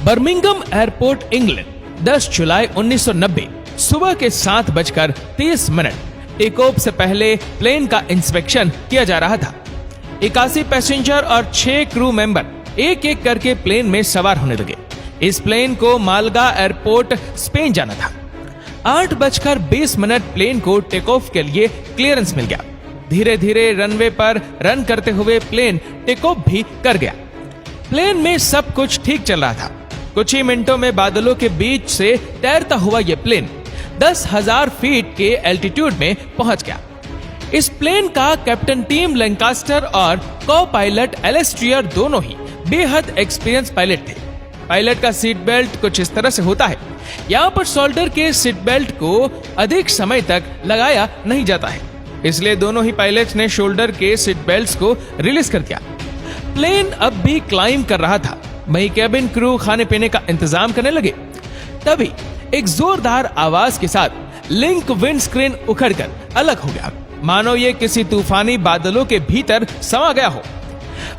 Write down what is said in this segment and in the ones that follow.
Birmingham airport, England, 10 जुलाई 1990 सुबह के 7:30 take off से पहले प्लेन का इंस्पेक्शन किया जा रहा था। 81 पैसेंजर और 6 क्रू मेंबर एक एक करके प्लेन में सवार होने लगे। इस प्लेन को मालगा एयरपोर्ट, स्पेन जाना था। 8:20 प्लेन को टेक ऑफ के लिए क्लियरेंस मिल गया। धीरे धीरे रनवे पर रन करते हुए प्लेन टेक ऑफ भी कर गया। प्लेन में सब कुछ ठीक चल रहा था। कुछ ही मिनटों में बादलों के बीच से तैरता हुआ यह प्लेन 10,000 फीट के एल्टीट्यूड में पहुंच गया। इस प्लेन का कैप्टन टिम लैंकास्टर और को पायलट एलेस्ट्रियर दोनों ही बेहद एक्सपीरियंस पायलट थे। पायलट का सीट बेल्ट कुछ इस तरह से होता है। यहाँ पर शोल्डर के सीट बेल्ट को अधिक समय तक लगाया नहीं जाता है, इसलिए दोनों ही पायलट्स ने शोल्डर के सीट बेल्ट्स को रिलीज कर दिया। प्लेन अब भी क्लाइंब कर रहा था। वहीं कैबिन क्रू खाने पीने का इंतजाम करने लगे। तभी एक जोरदार आवाज के साथ लिंक विंड स्क्रीन उखड़कर अलग हो गया, मानो ये किसी तूफानी बादलों के भीतर समा गया हो।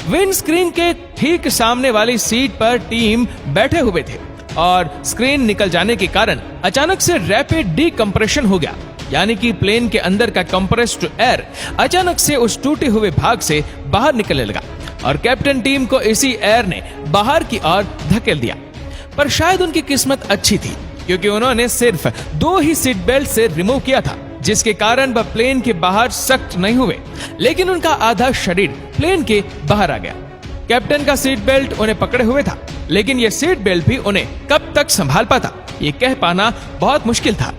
विंड स्क्रीन के ठीक सामने वाली सीट पर टीम बैठे हुए थे और स्क्रीन निकल जाने के कारण अचानक से रैपिड डीकंप्रेशन हो गया, यानी कि प्लेन के अंदर का कंप्रेस्ड एयर अचानक से उस टूटे हुए भाग से बाहर निकलने लगा और कैप्टन टीम को इसी एयर ने बाहर की ओर धकेल दिया। पर शायद उनकी किस्मत अच्छी थी, क्योंकि उन्होंने सिर्फ 2 ही सीट बेल्ट से रिमूव किया था, जिसके कारण वह प्लेन के बाहर सख्त नहीं हुए, लेकिन उनका आधा शरीर प्लेन के बाहर आ गया। कैप्टन का सीट बेल्ट उन्हें पकड़े हुए था, लेकिन यह सीट बेल्ट भी उन्हें कब तक संभाल पाता, ये कह पाना बहुत मुश्किल था।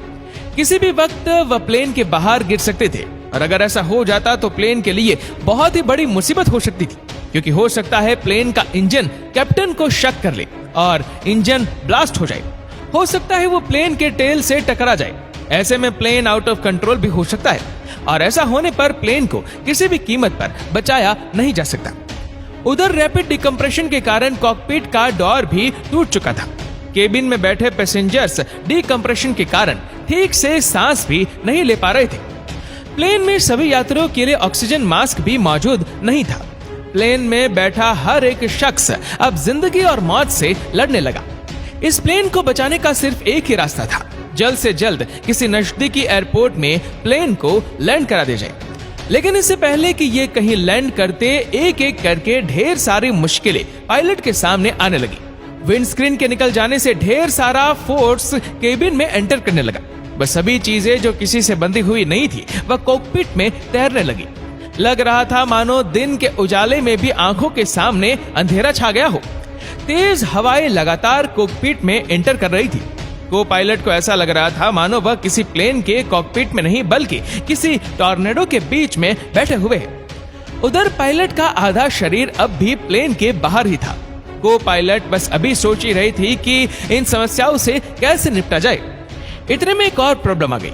किसी भी वक्त वह प्लेन के बाहर गिर सकते थे, और अगर ऐसा हो जाता तो प्लेन के लिए बहुत ही बड़ी मुसीबत हो सकती थी, क्योंकि हो सकता है प्लेन का इंजन कैप्टन को शक कर ले और इंजन ब्लास्ट हो जाए। हो सकता है वो प्लेन के टेल से टकरा जाए। ऐसे में प्लेन आउट ऑफ कंट्रोल भी हो सकता है, और ऐसा होने पर प्लेन को किसी भी कीमत पर बचाया नहीं जा सकता। उधर रैपिड डिकम्प्रेशन के कारण कॉकपिट का डोर भी टूट चुका था। केबिन में बैठे पैसेंजर्स डिकम्प्रेशन के कारण ठीक से सांस भी नहीं ले पा रहे थे। प्लेन में सभी यात्रियों के लिए ऑक्सीजन मास्क भी मौजूद नहीं था। प्लेन में बैठा हर एक शख्स अब जिंदगी और मौत से लड़ने लगा। इस प्लेन को बचाने का सिर्फ एक ही रास्ता था, जल्द से जल्द किसी नजदीकी एयरपोर्ट में प्लेन को लैंड करा दिया जाए। लेकिन इससे पहले कि ये कहीं लैंड करते, एक एक करके ढेर सारी मुश्किलें पायलट के सामने आने लगी। विंडस्क्रीन के निकल जाने से ढेर सारा फोर्स केबिन में एंटर करने लगा। वह सभी चीजें जो किसी से बंधी हुई नहीं थी, वह कॉकपिट में तैरने लगी। लग रहा था मानो दिन के उजाले में भी आंखों के सामने अंधेरा छा गया हो। तेज हवाएं लगातार कॉकपिट में एंटर कर रही थी। को पायलट को ऐसा लग रहा था मानो वह किसी प्लेन के कॉकपिट में नहीं, बल्कि किसी टॉर्नेडो के बीच में बैठे हुए हैं। उधर पायलट का आधा शरीर अब भी प्लेन के बाहर ही था। को पायलट बस अभी सोच ही रही थी कि इन समस्याओं से कैसे निपटा जाए। इतने में एक और प्रॉब्लम आ गई।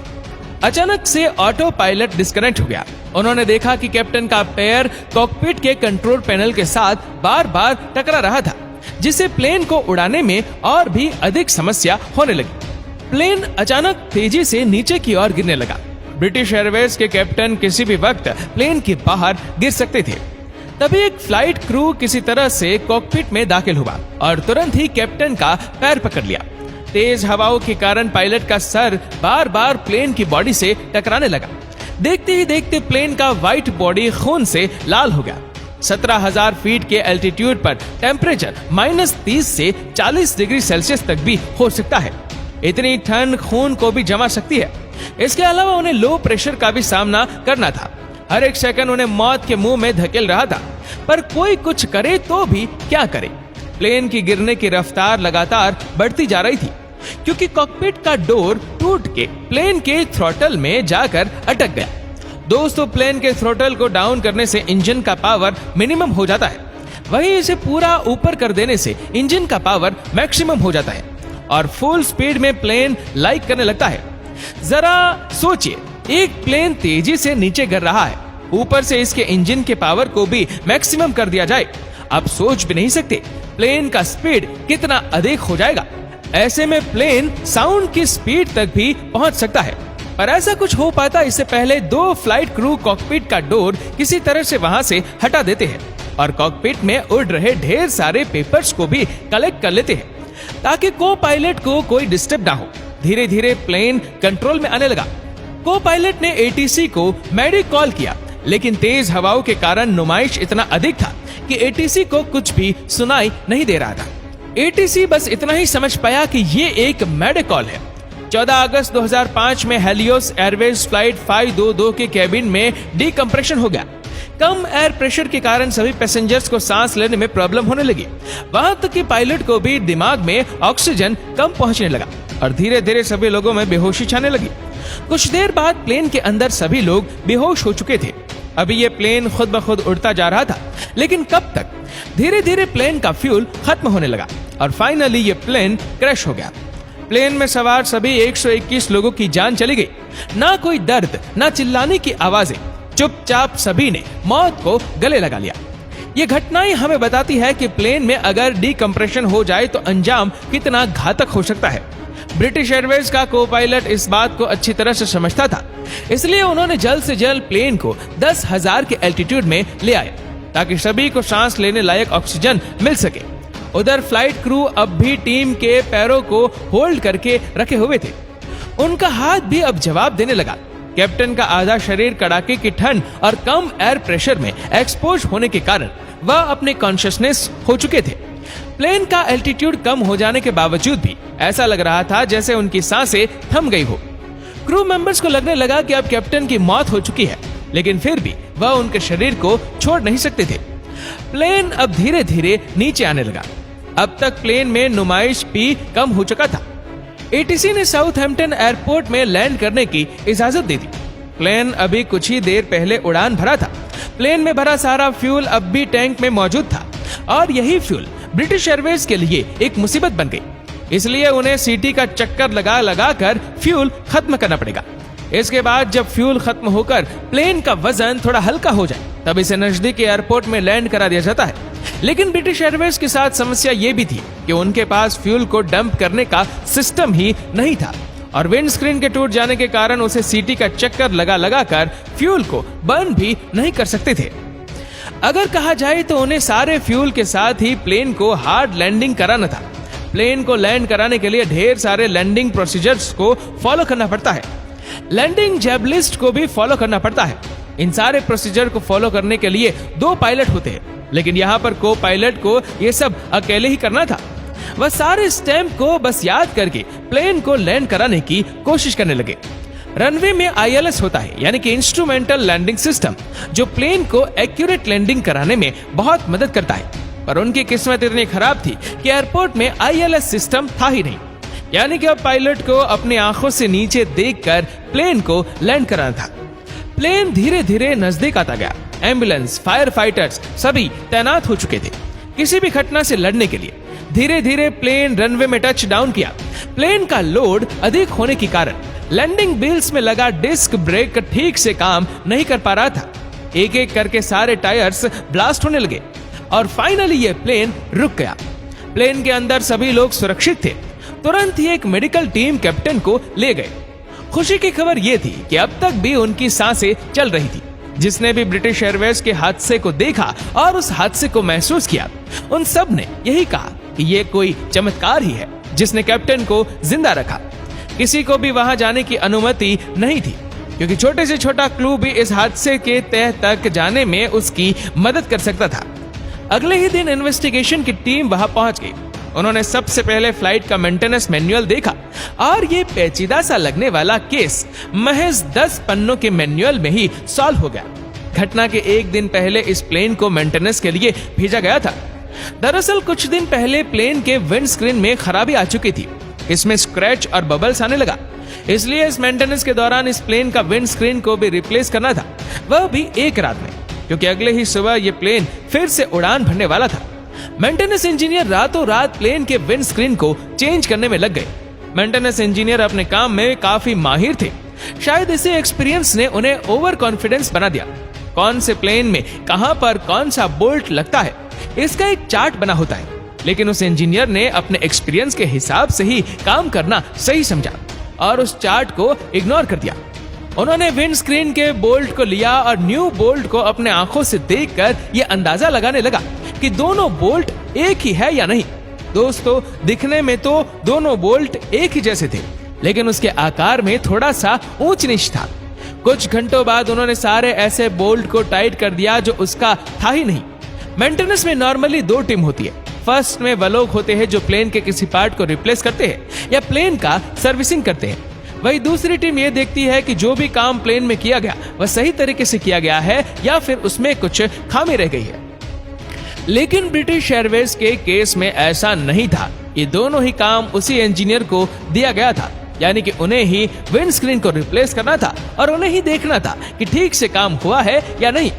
अचानक से ऑटो पायलट डिस्कनेक्ट हो गया। उन्होंने देखा कि कैप्टन का पैर कॉकपिट के कंट्रोल पैनल के साथ बार बार टकरा रहा था, जिससे प्लेन को उड़ाने में और भी अधिक समस्या होने लगी। प्लेन अचानक तेजी से नीचे की ओर गिरने लगा। ब्रिटिश एयरवेज के कैप्टन किसी भी वक्त प्लेन के बाहर गिर सकते थे। तभी एक फ्लाइट क्रू किसी तरह से कॉकपिट में दाखिल हुआ और तुरंत ही कैप्टन का पैर पकड़ लिया। तेज हवाओं के कारण पायलट का सर बार बार प्लेन की बॉडी से टकराने लगा। देखते ही देखते प्लेन का व्हाइट बॉडी खून से लाल हो गया। 17,000 फीट के एल्टीट्यूड पर टेम्परेचर -30 से 40 डिग्री सेल्सियस तक भी हो सकता है। इतनी ठंड खून को भी जमा सकती है। इसके अलावा उन्हें लो प्रेशर का भी सामना करना था। हर एक सेकंड उन्हें मौत के मुंह में धकेल रहा था, पर कोई कुछ करे तो भी क्या करे। प्लेन की गिरने की रफ्तार लगातार बढ़ती जा रही थी, क्योंकि कॉकपिट का डोर टूट के प्लेन के थ्रॉटल में जाकर अटक गया। दोस्तों, प्लेन के थ्रॉटल को डाउन करने से इंजन का पावर मिनिमम हो जाता है, वहीं इसे पूरा ऊपर कर देने से इंजन का पावर मैक्सिमम हो जाता है और फुल स्पीड में प्लेन लाइक करने लगता है। जरा सोचिए, एक प्लेन तेजी से नीचे गिर रहा है, ऊपर से इसके इंजन के पावर को भी मैक्सिमम कर दिया जाए। आप सोच भी नहीं सकते प्लेन का स्पीड कितना अधिक हो जाएगा। ऐसे में प्लेन साउंड की स्पीड तक भी पहुंच सकता है। पर ऐसा कुछ हो पाता इससे पहले 2 फ्लाइट क्रू कॉकपिट का डोर किसी तरह से वहां से हटा देते हैं। और कॉकपिट में उड़ रहे ढेर सारे पेपर्स को भी कलेक्ट कर लेते हैं ताकि को पायलट को कोई डिस्टर्ब ना हो। धीरे धीरे प्लेन कंट्रोल में आने लगा। को पायलट ने एटीसी को मेडिक कॉल किया, लेकिन तेज हवाओं के कारण नुमाइश इतना अधिक था कि एटीसी को कुछ भी सुनाई नहीं दे रहा था। एटीसी बस इतना ही समझ पाया कि ये एक मेडिक कॉल है। 14 अगस्त 2005 में हेलियोस एयरवेज फ्लाइट 522 के केबिन में डीकंप्रेशन हो गया। कम एयर प्रेशर के कारण सभी पैसेंजर्स को सांस लेने में प्रॉब्लम होने लगी। वहां तक कि पायलट को भी दिमाग में ऑक्सीजन कम पहुंचने लगा और धीरे धीरे सभी लोगों में बेहोशी छाने लगी। कुछ देर बाद प्लेन के अंदर सभी लोग बेहोश हो चुके थे। अभी ये प्लेन खुद ब खुद उड़ता जा रहा था, लेकिन कब तक? धीरे धीरे प्लेन का फ्यूल खत्म होने लगा और फाइनली ये प्लेन क्रैश हो गया। प्लेन में सवार सभी 121 लोगों की जान चली गई। ना कोई दर्द, ना चिल्लाने की आवाजें, चुपचाप सभी ने मौत को गले लगा लिया। ये घटनाएं हमें बताती है कि प्लेन में अगर डीकंप्रेशन हो जाए तो अंजाम कितना घातक हो सकता है। ब्रिटिश एयरवेज का को पायलट इस बात को अच्छी तरह से समझता था, इसलिए उन्होंने जल्द से जल्द प्लेन को 10,000 के एल्टीट्यूड में ले आए ताकि सभी को सांस लेने लायक ऑक्सीजन मिल सके। उधर फ्लाइट क्रू अब भी टीम के पैरों को होल्ड करके रखे हुए थे। उनका हाथ भी अब जवाब देने लगा। कैप्टन का आधा शरीर कड़ाके की ठंड और कम एयर प्रेशर में एक्सपोज होने के कारण वह अपने कॉन्शियसनेस हो चुके थे। प्लेन का एल्टीट्यूड कम हो जाने के बावजूद भी ऐसा लग रहा था जैसे उनकी सांसें थम गई हो। क्रू मेंबर्स को लगने लगा कि अब कैप्टन की मौत हो चुकी है, लेकिन फिर भी वह उनके शरीर को छोड़ नहीं सकते थे। प्लेन अब धीरे धीरे नीचे आने लगा। अब तक प्लेन में नुमाइश भी कम हो चुका था। एटीसी ने साउथहैम्पटन एयरपोर्ट में लैंड करने की इजाजत दे दी। प्लेन अभी कुछ ही देर पहले उड़ान भरा था। प्लेन में भरा सारा फ्यूल अब भी टैंक में मौजूद था और यही फ्यूल ब्रिटिश एयरवेज के लिए एक मुसीबत बन गई। इसलिए उन्हें सीटी का चक्कर लगा लगा कर फ्यूल खत्म करना पड़ेगा। इसके बाद जब फ्यूल खत्म होकर प्लेन का वजन थोड़ा हल्का हो जाए तब इसे नजदीकी एयरपोर्ट में लैंड करा दिया जाता है। लेकिन ब्रिटिश एयरवेज के साथ समस्या ये भी थी कि उनके पास फ्यूल को डंप करने का सिस्टम ही नहीं था और विंड स्क्रीन के टूट जाने के कारण उसे सीटी का चक्कर लगा लगा कर फ्यूल को बर्न भी नहीं कर सकते थे। अगर कहा जाए तो उन्हें सारे फ्यूल के साथ ही प्लेन को हार्ड लैंडिंग कराना था। प्लेन को लैंड कराने के लिए ढेर सारे लैंडिंग प्रोसीजर्स को फॉलो करना पड़ता है। लैंडिंग जैब लिस्ट को भी फॉलो करना पड़ता है। इन सारे प्रोसीजर को फॉलो करने के लिए 2 पायलट होते हैं, लेकिन यहाँ पर को पायलट को ये सब अकेले ही करना था। वह सारे स्टैम्प को बस याद करके प्लेन को लैंड कराने की कोशिश करने लगे। रनवे में ILS होता है, यानी कि इंस्ट्रूमेंटल लैंडिंग सिस्टम, जो प्लेन को एक्यूरेट लैंडिंग कराने में बहुत मदद करता है। पर उनकी किस्मत इतनी खराब थी कि एयरपोर्ट में ILS सिस्टम था ही नहीं, यानी कि अब पायलट को अपनी आंखों से नीचे देखकर प्लेन को लैंड कराना था। प्लेन धीरे धीरे नजदीक आता गया। एम्बुलेंस, फायर फाइटर्स सभी तैनात हो चुके थे किसी भी घटना से लड़ने के लिए। धीरे धीरे प्लेन रनवे में टच डाउन किया। प्लेन का लोड अधिक होने के कारण लैंडिंग व्हील्स में लगा डिस्क ब्रेक ठीक से काम नहीं कर पा रहा था। एक एक करके सारे टायर्स ब्लास्ट होने लगे और फाइनली ये प्लेन रुक गया। प्लेन के अंदर सभी लोग सुरक्षित थे। तुरंत ही एक मेडिकल टीम कैप्टन को ले गए। खुशी की खबर यह थी कि अब तक भी उनकी सांसें चल रही थी। जिसने भी ब्रिटिश एयरवेज के हादसे को देखा और उस हादसे को महसूस किया, उन सब ने यही कहा कि ये कोई चमत्कार ही है जिसने कैप्टन को जिंदा रखा। किसी को भी वहां जाने की अनुमति नहीं थी, क्योंकि छोटे से छोटा क्लू भी इस हादसे के तह तक जाने में उसकी मदद कर सकता था। अगले ही दिन इन्वेस्टिगेशन की टीम वहां पहुंच गई। उन्होंने सबसे पहले फ्लाइट का मेंटेनेंस मैनुअल देखा और ये पेचीदा सा लगने वाला केस महज 10 पन्नों के मैनुअल में ही सॉल्व हो गया। घटना के एक दिन पहले इस प्लेन को मेंटेनेंस के लिए भेजा गया था। दरअसल कुछ दिन पहले प्लेन के विंड स्क्रीन में खराबी आ चुकी थी। इसमें स्क्रैच और बबल्स आने लगा, इसलिए इस मेंटेनेंस के दौरान इस प्लेन का विंड स्क्रीन को भी रिप्लेस करना था, वह भी एक रात में, क्योंकि अगले ही सुबह ये प्लेन फिर से उड़ान भरने वाला था। मेंटेनेंस इंजीनियर रातों रात प्लेन के विंड स्क्रीन को चेंज करने में लग गए। मेंटेनेंस इंजीनियर अपने काम में काफी माहिर थे। शायद इसे एक्सपीरियंस ने उन्हें ओवर कॉन्फिडेंस बना दिया। कौन से प्लेन में कहां पर कौन सा बोल्ट लगता है, इसका एक चार्ट बना होता है, लेकिन उस इंजीनियर ने अपने एक्सपीरियंस के हिसाब से ही काम करना सही समझा और उस चार्ट को इग्नोर कर दिया। उन्होंने विंड स्क्रीन के बोल्ट को लिया और न्यू बोल्ट को अपने आंखों से देखकर ये अंदाजा लगाने लगा कि दोनों बोल्ट एक ही है या नहीं। दोस्तों, दिखने में तो दोनों बोल्ट एक ही जैसे थे, लेकिन उसके आकार में थोड़ा सा ऊंच नीच था। कुछ घंटों बाद उन्होंने सारे ऐसे बोल्ट को टाइट कर दिया जो उसका था ही नहीं। मेंटेनेंस में नॉर्मली 2 टीम होती है। फर्स्ट में वो लोग होते हैं जो प्लेन के किसी पार्ट को रिप्लेस करते हैं या प्लेन का सर्विसिंग करते हैं। वही दूसरी टीम ये देखती है कि जो भी काम प्लेन में किया गया वह सही तरीके से किया गया है या फिर उसमें कुछ खामी रह गई है। लेकिन ब्रिटिश एयरवेज के केस में ऐसा नहीं था। ये दोनों ही काम उसी इंजीनियर को दिया गया था, यानी कि उन्हें ही विंड स्क्रीन को रिप्लेस करना था और उन्हें ही देखना था कि ठीक से काम हुआ है या नहीं।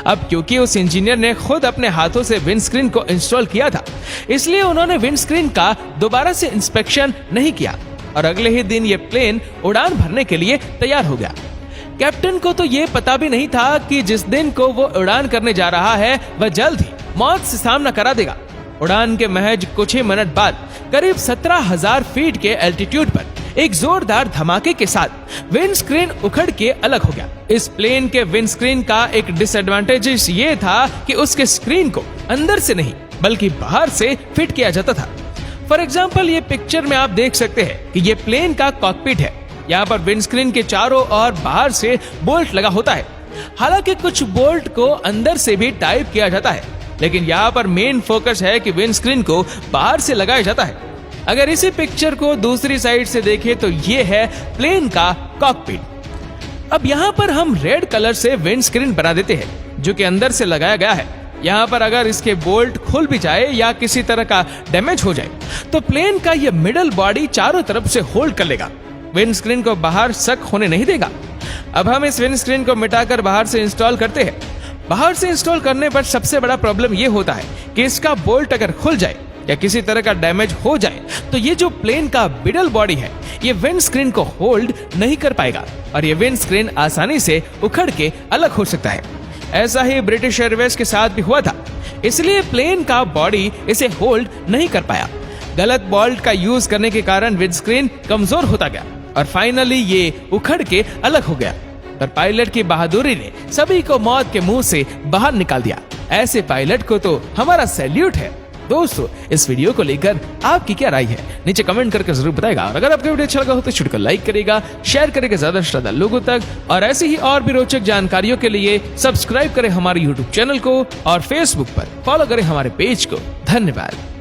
अब क्योंकि उस इंजीनियर ने खुद अपने हाथों से विंड स्क्रीन को इंस्टॉल किया था, इसलिए उन्होंने विंड स्क्रीन का दोबारा से इंस्पेक्शन नहीं किया और अगले ही दिन ये प्लेन उड़ान भरने के लिए तैयार हो गया। कैप्टन को तो ये पता भी नहीं था कि जिस दिन को वो उड़ान करने जा रहा है वह जल्द ही मौत से सामना करा देगा। उड़ान के महज कुछ ही मिनट बाद करीब 17,000 फीट के एल्टीट्यूड पर एक जोरदार धमाके के साथ विंड स्क्रीन उखड़ के अलग हो गया। इस प्लेन के विंड स्क्रीन का एक डिसएडवांटेज ये था कि उसके स्क्रीन को अंदर से नहीं बल्कि बाहर से फिट किया जाता था। फॉर एग्जाम्पल, ये पिक्चर में आप देख सकते हैं कि ये प्लेन का कॉकपिट है। यहाँ पर विंड स्क्रीन के चारों और बाहर से बोल्ट लगा होता है। हालांकि कुछ बोल्ट को अंदर से भी टाइप किया जाता है, लेकिन यहाँ पर मेन फोकस है कि विंड स्क्रीन को बाहर से लगाया जाता है। अगर इसी पिक्चर को दूसरी साइड से देखें तो ये है प्लेन का कॉकपिट। अब यहाँ पर हम रेड कलर से विंड स्क्रीन बना देते हैं जो कि अंदर से लगाया गया है। यहाँ पर अगर इसके बोल्ट खुल भी जाए या किसी तरह का डैमेज हो जाए तो प्लेन का ये मिडल बॉडी चारों तरफ से होल्ड कर लेगा, विंड स्क्रीन को बाहर सक होने नहीं देगा। अब हम इस विंड स्क्रीन को मिटाकर बाहर से इंस्टॉल करते हैं। बाहर से इंस्टॉल करने पर सबसे बड़ा प्रॉब्लम ये होता है कि इसका बोल्ट अगर खुल जाए या किसी तरह का डैमेज हो जाए तो ये जो प्लेन का मिडल बॉडी है ये विंड स्क्रीन को होल्ड नहीं कर पाएगा और ये विंड स्क्रीन आसानी से उखड़ के अलग हो सकता है। ऐसा ही ब्रिटिश एयरवेज के साथ भी हुआ था, इसलिए प्लेन का बॉडी इसे होल्ड नहीं कर पाया। गलत बोल्ट का यूज करने के कारण विंड स्क्रीन कमजोर होता गया और फाइनली ये उखड़ के अलग हो गया। पर पायलट की बहादुरी ने सभी को मौत के मुंह से बाहर निकाल दिया। ऐसे पायलट को तो हमारा सैल्यूट है। दोस्तों, इस वीडियो को लेकर आपकी क्या राय है नीचे कमेंट करके जरूर बताएगा और अगर आपको वीडियो अच्छा लगा हो तो वीडियो को लाइक करेगा, शेयर करेगा ज्यादा से ज्यादा लोगों तक और ऐसी ही और भी रोचक जानकारियों के लिए सब्सक्राइब करें हमारे यूट्यूब चैनल को और फेसबुक पर फॉलो करें हमारे पेज को। धन्यवाद।